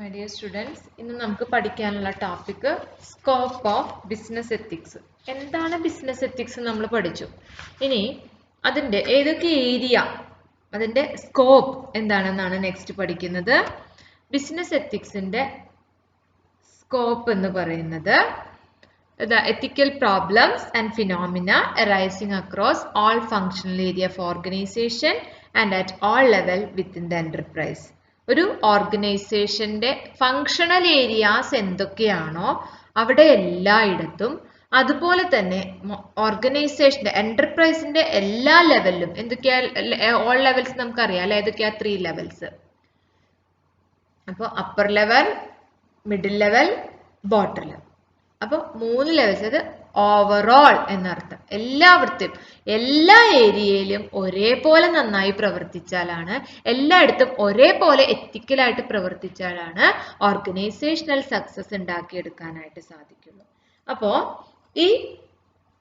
My dear students, ഇന്ന് നമുക്ക് പഠിക്കാനുള്ള topic scope of business ethics. എന്താണ് ബിസിനസ് എത്തിക്സ് നമ്മൾ പഠിച്ചു. ഇനി അതിൻ്റെ ഏതൊക്കെ ഏരിയ, അതിൻ്റെ സ്കോപ്പ് എന്താണെന്നാണ് നെക്സ്റ്റ് പഠിക്കുന്നത്. ബിസിനസ് എത്തിക്സിൻ്റെ സ്കോപ്പ് എന്ന് പറയുന്നത് the ethical problems and phenomena arising across all functional area of organization and at all level within the enterprise. ഒരു ഓർഗനൈസേഷൻ്റെ ഫങ്ഷണൽ ഏരിയാസ് എന്തൊക്കെയാണോ അവിടെ എല്ലായിടത്തും, അതുപോലെ തന്നെ ഓർഗനൈസേഷൻ്റെ എന്റർപ്രൈസിന്റെ എല്ലാ ലെവലിലും എന്തൊക്കെയാ, ഓൾ ലെവൽസ് നമുക്കറിയാം അല്ലെ, ഏതൊക്കെയാ 3 ലെവൽസ്. അപ്പോൾ upper level, middle level, bottom level. അപ്പോൾ 3 ലെവൽസ്, അത് ഓവറോൾ എന്നർത്ഥം. എല്ലായിടത്തും എല്ലാ ഏരിയയിലും ഒരേപോലെ നന്നായി പ്രവർത്തിച്ചാലാണ്, എല്ലായിടത്തും ഒരേപോലെ എത്തിക്കലായിട്ട് പ്രവർത്തിച്ചാലാണ് ഓർഗനൈസേഷണൽ സക്സസ് ഉണ്ടാക്കിയെടുക്കാനായിട്ട് സാധിക്കുള്ളൂ. അപ്പോൾ ഈ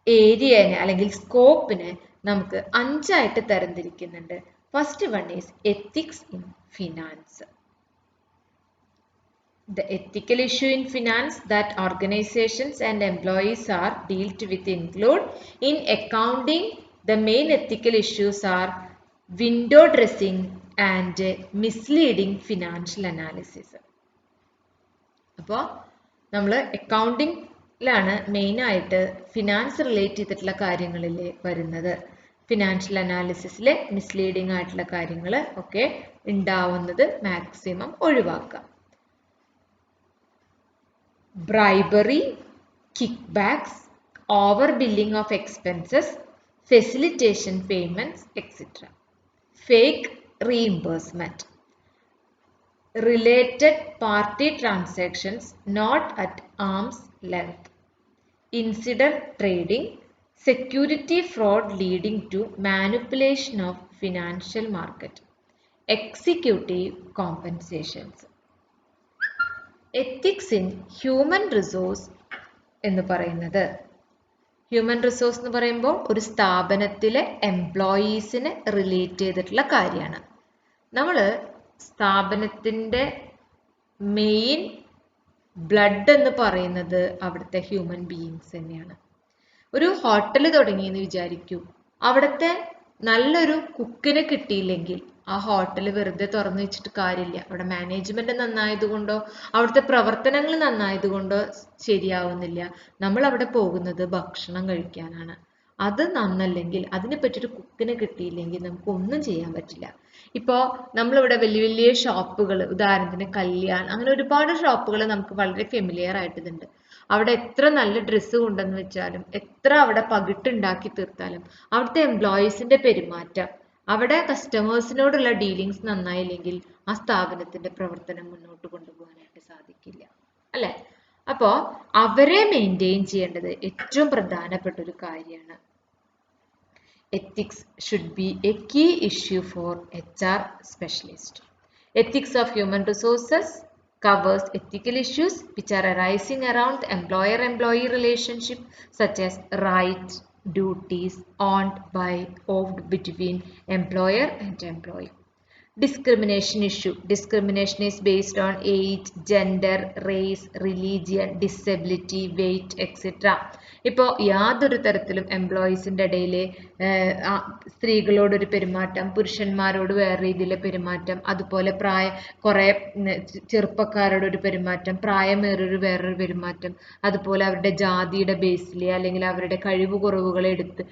ഏരിയനെ അല്ലെങ്കിൽ സ്കോപ്പിനെ നമുക്ക് 5ആയിട്ട് തരംതിരിക്കുന്നുണ്ട്. First one is ethics in finance. The ethical issue in finance that organizations and employees are dealt with include in accounting. The main ethical issues are window dressing and misleading financial analysis. അപ്പോൾ നമ്മൾ അക്കൗണ്ടിങ്ങിലാണ് മെയിനായിട്ട് finance relate ചെയ്തിട്ടുള്ള കാര്യങ്ങളിൽ വരുന്നത്. Financial അനാലിസിസിലെ misleading ആയിട്ടുള്ള കാര്യങ്ങൾ ഒക്കെ ഉണ്ടാവുന്നത് മാക്സിമം ഒഴിവാക്കാം. Bribery, kickbacks, overbilling of expenses, facilitation payments, etc. Fake reimbursement, related party transactions not at arm's length, insider trading, security fraud leading to manipulation of financial market, executive compensations. Ethics in human resource എന്ന് പറയുന്നത്, human resource എന്ന് പറയുമ്പോൾ ഒരു സ്ഥാപനത്തിലെ എംപ്ലോയീസിന് relate ചെയ്തിട്ടുള്ള കാര്യമാണ്. നമ്മൾ സ്ഥാപനത്തിൻ്റെ മെയിൻ ബ്ലഡ് എന്ന് പറയുന്നത് അവിടുത്തെ ഹ്യൂമൻ ബീയിങ്സ് തന്നെയാണ്. ഒരു ഹോട്ടൽ തുടങ്ങിയെന്ന് വിചാരിക്കൂ, അവിടുത്തെ നല്ലൊരു കുക്കിനെ കിട്ടിയില്ലെങ്കിൽ ആ ഹോട്ടൽ വെറുതെ തുറന്നു വെച്ചിട്ട് കാര്യമില്ല. അവിടെ മാനേജ്മെന്റ് നന്നായതുകൊണ്ടോ അവിടുത്തെ പ്രവർത്തനങ്ങൾ നന്നായതുകൊണ്ടോ ശരിയാവുന്നില്ല. നമ്മൾ അവിടെ പോകുന്നത് ഭക്ഷണം കഴിക്കാനാണ്. അത് നന്നല്ലെങ്കിൽ, അതിനെ പറ്റിയൊരു കുക്കിനെ കിട്ടിയില്ലെങ്കിൽ നമുക്ക് ഒന്നും ചെയ്യാൻ പറ്റില്ല. ഇപ്പോൾ നമ്മളിവിടെ വലിയ വലിയ ഷോപ്പുകൾ, ഉദാഹരണത്തിന് കല്യാൺ, അങ്ങനെ ഒരുപാട് ഷോപ്പുകൾ നമുക്ക് വളരെ ഫെമിലിയർ ആയിട്ടുണ്ട്. അവിടെ എത്ര നല്ല ഡ്രസ്സ് കൊണ്ടെന്ന് വെച്ചാലും, എത്ര അവിടെ പകിട്ടുണ്ടാക്കി തീർത്താലും, അവിടുത്തെ എംപ്ലോയീസിന്റെ പെരുമാറ്റം, അവിടെ കസ്റ്റമേഴ്സിനോടുള്ള ഡീലിങ്സ് നന്നായില്ലെങ്കിൽ ആ സ്ഥാപനത്തിന്റെ പ്രവർത്തനം മുന്നോട്ട് കൊണ്ടുപോകാനായിട്ട് സാധിക്കില്ല, അല്ലെ? അപ്പോൾ അവരെ മെയിൻറ്റെയിൻ ചെയ്യേണ്ടത് ഏറ്റവും പ്രധാനപ്പെട്ട ഒരു കാര്യമാണ്. Ethics should be a key issue for HR specialist. Ethics of human resources covers ethical issues which are arising around the employer-employee relationship, such as rights, duties owned by, owed between employer and employee. Discrimination issue. Discrimination is based on age, gender, race, religion, disability, weight, etc. ഇപ്പോൾ യാതൊരു തരത്തിലും എംപ്ലോയീസിൻ്റെ ഇടയിൽ സ്ത്രീകളോടൊരു പെരുമാറ്റം, പുരുഷന്മാരോട് വേറെ രീതിയിലെ പെരുമാറ്റം, അതുപോലെ കുറേ ചെറുപ്പക്കാരോടൊരു പെരുമാറ്റം, പ്രായമേറിയൊരു വേറൊരു പെരുമാറ്റം, അതുപോലെ അവരുടെ ജാതിയുടെ ബേസിൽ അല്ലെങ്കിൽ അവരുടെ കഴിവ് കുറവുകളെ എടുത്ത്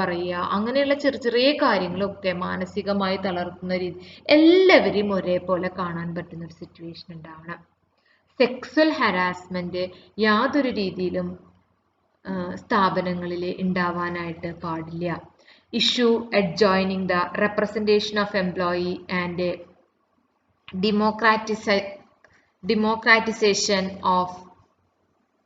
പറയുക, അങ്ങനെയുള്ള ചെറിയ ചെറിയ കാര്യങ്ങളൊക്കെ മാനസികമായി തളർത്തുന്ന രീതി, എല്ലാവരെയും ഒരേപോലെ കാണാൻ പറ്റുന്ന ഒരു സിറ്റുവേഷൻ ഉണ്ടാവണം. സെക്സ്വൽ ഹരാസ്മെന്റ് യാതൊരു രീതിയിലും സ്ഥാപനങ്ങളിൽ ഉണ്ടാവാനായിട്ട് പാടില്ല. Issue adjoining the representation of employee and democratization of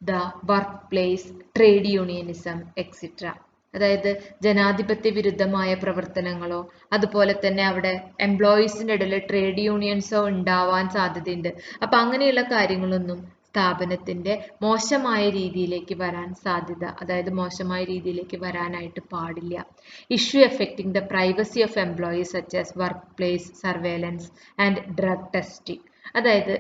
the workplace, trade unionism, etc. അതായത് ജനാധിപത്യ വിരുദ്ധമായ പ്രവർത്തനങ്ങളോ അതുപോലെ തന്നെ അവിടെ എംപ്ലോയീസിൻ്റെ ഇടയിൽ ട്രേഡ് യൂണിയൻസോ ഉണ്ടാവാൻ സാധ്യതയുണ്ട്. അപ്പം അങ്ങനെയുള്ള കാര്യങ്ങളൊന്നും സ്ഥാപനത്തിൻ്റെ മോശമായ രീതിയിലേക്ക് വരാൻ സാധ്യത, അതായത് മോശമായ രീതിയിലേക്ക് വരാനായിട്ട് പാടില്ല. Issue affecting the privacy of employees such as work place surveillance and drug testing. അതായത്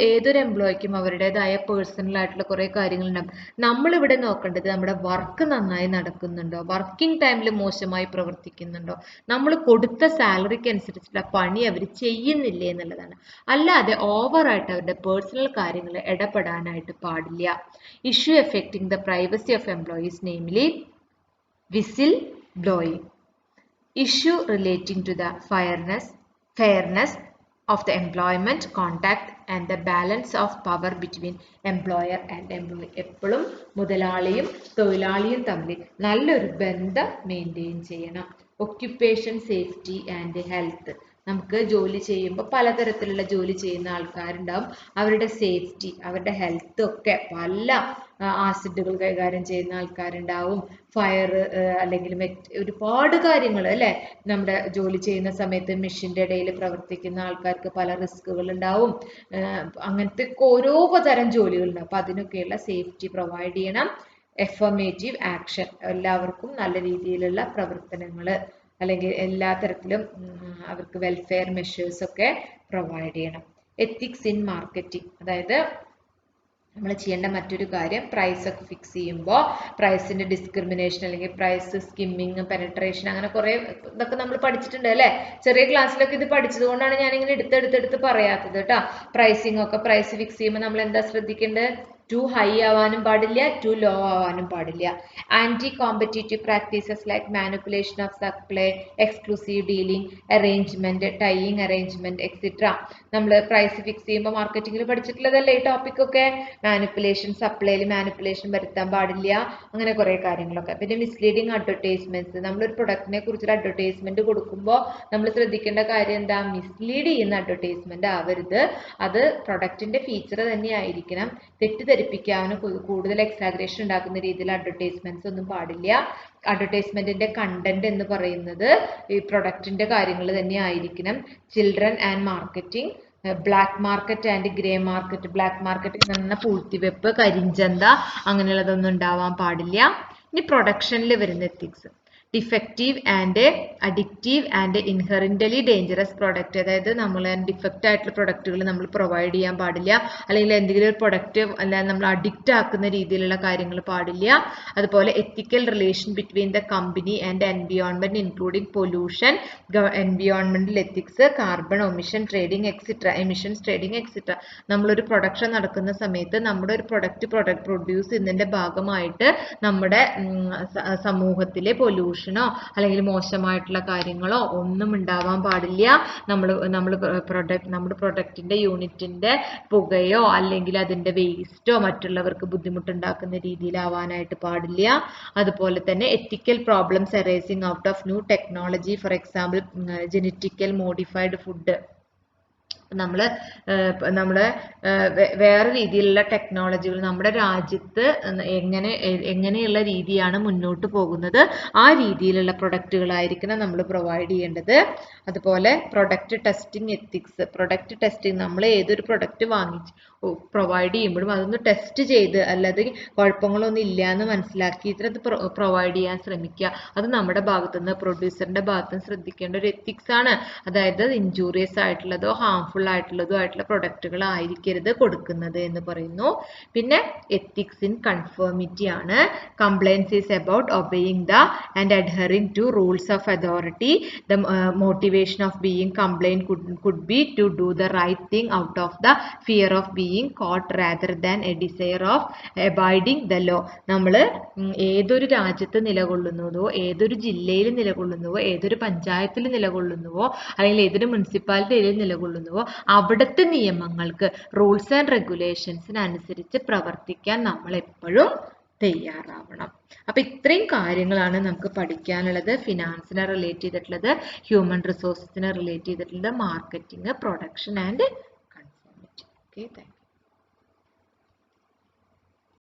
ഏതൊരു എംപ്ലോയിക്കും അവരുടേതായ പേഴ്സണൽ ആയിട്ടുള്ള കുറേ കാര്യങ്ങളുണ്ടാകും. നമ്മളിവിടെ നോക്കേണ്ടത് നമ്മുടെ വർക്ക് നന്നായി നടക്കുന്നുണ്ടോ, വർക്കിംഗ് ടൈമിൽ മോശമായി പ്രവർത്തിക്കുന്നുണ്ടോ, നമ്മൾ കൊടുത്ത സാലറിക്ക് അനുസരിച്ചുള്ള പണി അവർ ചെയ്യുന്നില്ലേ എന്നുള്ളതാണ്. അല്ലാതെ ഓവറായിട്ട് അവരുടെ പേഴ്സണൽ കാര്യങ്ങൾ ഇടപെടാനായിട്ട് പാടില്ല. Issue affecting the privacy of employees, namely whistle blowing. Issue relating to the fairness of the employment contact and the balance of power between employer and employee. എപ്പോഴും മുതലാളിയും തൊഴിലാളിയും തമ്മിൽ നല്ലൊരു ബന്ധം മെയിൻറ്റെയിൻ ചെയ്യണം. Occupation safety and health. നമുക്ക് ജോലി ചെയ്യുമ്പോൾ പലതരത്തിലുള്ള ജോലി ചെയ്യുന്ന ആൾക്കാരുണ്ടാവും. അവരുടെ സേഫ്റ്റി, അവരുടെ ഹെൽത്ത് ഒക്കെ പല ആസിഡുകൾ കൈകാര്യം ചെയ്യുന്ന ആൾക്കാരുണ്ടാവും. ഫയർ അല്ലെങ്കിൽ ഒരുപാട് കാര്യങ്ങൾ അല്ലേ, നമ്മുടെ ജോലി ചെയ്യുന്ന സമയത്ത് മെഷീൻ്റെ ഇടയിൽ പ്രവർത്തിക്കുന്ന ആൾക്കാർക്ക് പല റിസ്കുകൾ ഉണ്ടാവും. അങ്ങനത്തെ ഓരോ തരം ജോലികളുണ്ടാവും. അപ്പം അതിനൊക്കെയുള്ള സേഫ്റ്റി പ്രൊവൈഡ് ചെയ്യണം. എഫർമേറ്റീവ് ആക്ഷൻ, എല്ലാവർക്കും നല്ല രീതിയിലുള്ള പ്രവർത്തനങ്ങൾ അല്ലെങ്കിൽ എല്ലാ തരത്തിലും അവർക്ക് വെൽഫെയർ മെഷേഴ്സ് ഒക്കെ പ്രൊവൈഡ് ചെയ്യണം. എത്തിക്സ് ഇൻ മാർക്കറ്റിംഗ്, അതായത് നമ്മൾ ചെയ്യേണ്ട മറ്റൊരു കാര്യം, പ്രൈസ് ഒക്കെ ഫിക്സ് ചെയ്യുമ്പോൾ പ്രൈസിന്റെ ഡിസ്ക്രിമിനേഷൻ അല്ലെങ്കിൽ പ്രൈസ് സ്കിമ്മിങ്, പെനട്രേഷൻ, അങ്ങനെ കുറെ ഇതൊക്കെ നമ്മൾ പഠിച്ചിട്ടുണ്ട് അല്ലേ. ചെറിയ ക്ലാസ്സിലൊക്കെ ഇത് പഠിച്ചത് കൊണ്ടാണ് ഞാനിങ്ങനെ എടുത്തെടുത്ത് പറയാത്തത് കേട്ടോ. പ്രൈസിങ് ഒക്കെ, പ്രൈസ് ഫിക്സ് ചെയ്യുമ്പോൾ നമ്മൾ എന്താ ശ്രദ്ധിക്കേണ്ടത്? ടു ഹൈ ആവാനും പാടില്ല, ടു ലോ ആവാനും പാടില്ല. Anti competitive practices like manipulation of supply, exclusive dealing, arrangement, tying arrangement etcetera. നമ്മൾ പ്രൈസ് ഫിക്സ് ചെയ്യുമ്പോൾ മാർക്കറ്റിംഗിൽ പഠിച്ചിട്ടുള്ളതല്ലേ ഈ ടോപ്പിക് ഒക്കെ. മാനിപ്പുലേഷൻ, സപ്ലൈയിൽ മാനിപ്പുലേഷൻ വരുത്താൻ പാടില്ല, അങ്ങനെ കുറെ കാര്യങ്ങളൊക്കെ. പിന്നെ മിസ്ലീഡിങ് അഡ്വർടൈസ്മെന്റ്സ്, നമ്മളൊരു പ്രൊഡക്റ്റിനെ കുറിച്ചൊരു അഡ്വർടൈസ്മെന്റ് കൊടുക്കുമ്പോൾ നമ്മൾ ശ്രദ്ധിക്കേണ്ട കാര്യം എന്താ? മിസ്ലീഡ് ചെയ്യുന്ന അഡ്വർടൈസ്മെന്റ് ആവരുത്. അത് പ്രൊഡക്റ്റിന്റെ ഫീച്ചർ തന്നെ ആയിരിക്കണം. തെറ്റിദ്ധരിപ്പിക്കാനും കൂടുതൽ എക്സാഗ്രേഷൻ ഉണ്ടാക്കുന്ന രീതിയിൽ അഡ്വർടൈസ്മെന്റ്സ് ഒന്നും പാടില്ല. അഡ്വർടൈസ്മെന്റിന്റെ കണ്ടന്റ് എന്ന് പറയുന്നത് ഈ പ്രൊഡക്റ്റിന്റെ കാര്യങ്ങൾ തന്നെ ആയിരിക്കണം. Children and marketing, black market and grey market. Black market എന്ന് പറഞ്ഞാൽ പൂഴ്ത്തിവെപ്പ്, കരിഞ്ചന്ത, അങ്ങനെയുള്ളതൊന്നും ഉണ്ടാവാൻ പാടില്ല. ഇനി പ്രൊഡക്ഷനിൽ വരുന്ന ethics, defective and addictive and inherently dangerous product, അതായത് നമ്മൾ ഡിഫക്റ്റ് ആയിട്ടുള്ള പ്രൊഡക്റ്റുകൾ നമ്മൾ പ്രൊവൈഡ് ചെയ്യാൻ പാടില്ല. അല്ലെങ്കിൽ എന്തെങ്കിലും ഒരു പ്രൊഡക്റ്റ് അല്ല നമ്മൾ അഡിക്റ്റ് ആക്കുന്ന രീതിയിലുള്ള കാര്യങ്ങൾ പാടില്ല. അതുപോലെ ethical relation between the company and environment including pollution, എൻവിയോൺമെന്റൽ ethics, carbon emission trading et cetera, emissions trading et cetera. നമ്മളൊരു പ്രൊഡക്ഷൻ നടക്കുന്ന സമയത്ത് നമ്മുടെ ഒരു പ്രൊഡക്റ്റ് പ്രൊഡ്യൂസ് ചെയ്യുന്നതിന്റെ ഭാഗമായിട്ട് നമ്മുടെ സമൂഹത്തിലെ പൊല്യൂഷൻ അല്ലെങ്കിൽ മോശമായിട്ടുള്ള കാര്യങ്ങളോ ഒന്നും ഉണ്ടാവാൻ പാടില്ല. നമ്മുടെ പ്രൊഡക്റ്റിന്റെ യൂണിറ്റിന്റെ പുകയോ അല്ലെങ്കിൽ അതിന്റെ വേസ്റ്റോ മറ്റുള്ളവർക്ക് ബുദ്ധിമുട്ടുണ്ടാക്കുന്ന രീതിയിലാവാനായിട്ട് പാടില്ല. അതുപോലെ തന്നെ ethical problems arising out of new technology, for example genetical modified food. നമ്മുടെ വേറെ രീതിയിലുള്ള ടെക്നോളജികൾ നമ്മുടെ രാജ്യത്ത് എങ്ങനെയുള്ള രീതിയാണ് മുന്നോട്ട് പോകുന്നത്, ആ രീതിയിലുള്ള പ്രൊഡക്റ്റുകളായിരിക്കണം നമ്മൾ പ്രൊവൈഡ് ചെയ്യേണ്ടത്. അതുപോലെ product testing ethics, product testing, നമ്മൾ ഏതൊരു പ്രൊഡക്റ്റ് പ്രൊവൈഡ് ചെയ്യുമ്പോഴും അതൊന്ന് ടെസ്റ്റ് ചെയ്ത് അല്ലാതെ കുഴപ്പങ്ങളൊന്നും ഇല്ല എന്ന് മനസ്സിലാക്കിയിട്ട് അത് പ്രൊവൈഡ് ചെയ്യാൻ ശ്രമിക്കുക. അത് നമ്മുടെ ഭാഗത്തുനിന്ന്, പ്രൊഡ്യൂസറിന്റെ ഭാഗത്തുനിന്ന് ശ്രദ്ധിക്കേണ്ട ഒരു എത്തിക്സ് ആണ്. അതായത് ഇൻജൂറിയസ് ആയിട്ടുള്ളതോ ഹാംഫുൾ ആയിട്ടുള്ളതോ ആയിട്ടുള്ള പ്രൊഡക്റ്റുകൾ ആയിരിക്കരുത് കൊടുക്കുന്നത് എന്ന് പറയുന്നു. പിന്നെ എത്തിക്സ് ഇൻ കൺഫോമിറ്റി ആണ്. Compliance is about obeying the and adhering to rules of authority. The motivation of being compliant could be to do the right thing out of the fear of being caught rather than a desire of abiding the law. നമ്മൾ ഏതൊരു രാജ്യത്ത് നിലകൊള്ളുന്നതോ ഏതൊരു ജില്ലയിൽ നിലകൊള്ളുന്നുവോ ഏതൊരു പഞ്ചായത്തിൽ നിലകൊള്ളുന്നുവോ അല്ലെങ്കിൽ ഏതൊരു മുനിസിപ്പാലിറ്റിയിൽ നിലകൊള്ളുന്നുവോ അവിടുത്തെ നിയമങ്ങൾക്ക്, റൂൾസ് ആൻഡ് റെഗുലേഷൻസിനനുസരിച്ച് പ്രവർത്തിക്കാൻ നമ്മൾ എപ്പോഴും തയ്യാറാവണം. അപ്പൊ ഇത്രയും കാര്യങ്ങളാണ് നമുക്ക് പഠിക്കാനുള്ളത്. ഫിനാൻസിനെ റിലേറ്റ് ചെയ്തിട്ടുള്ളത്, ഹ്യൂമൻ റിസോഴ്സസിനെ റിലേറ്റ് ചെയ്തിട്ടുള്ളത്, marketing, production and conformity. Okay, thank you.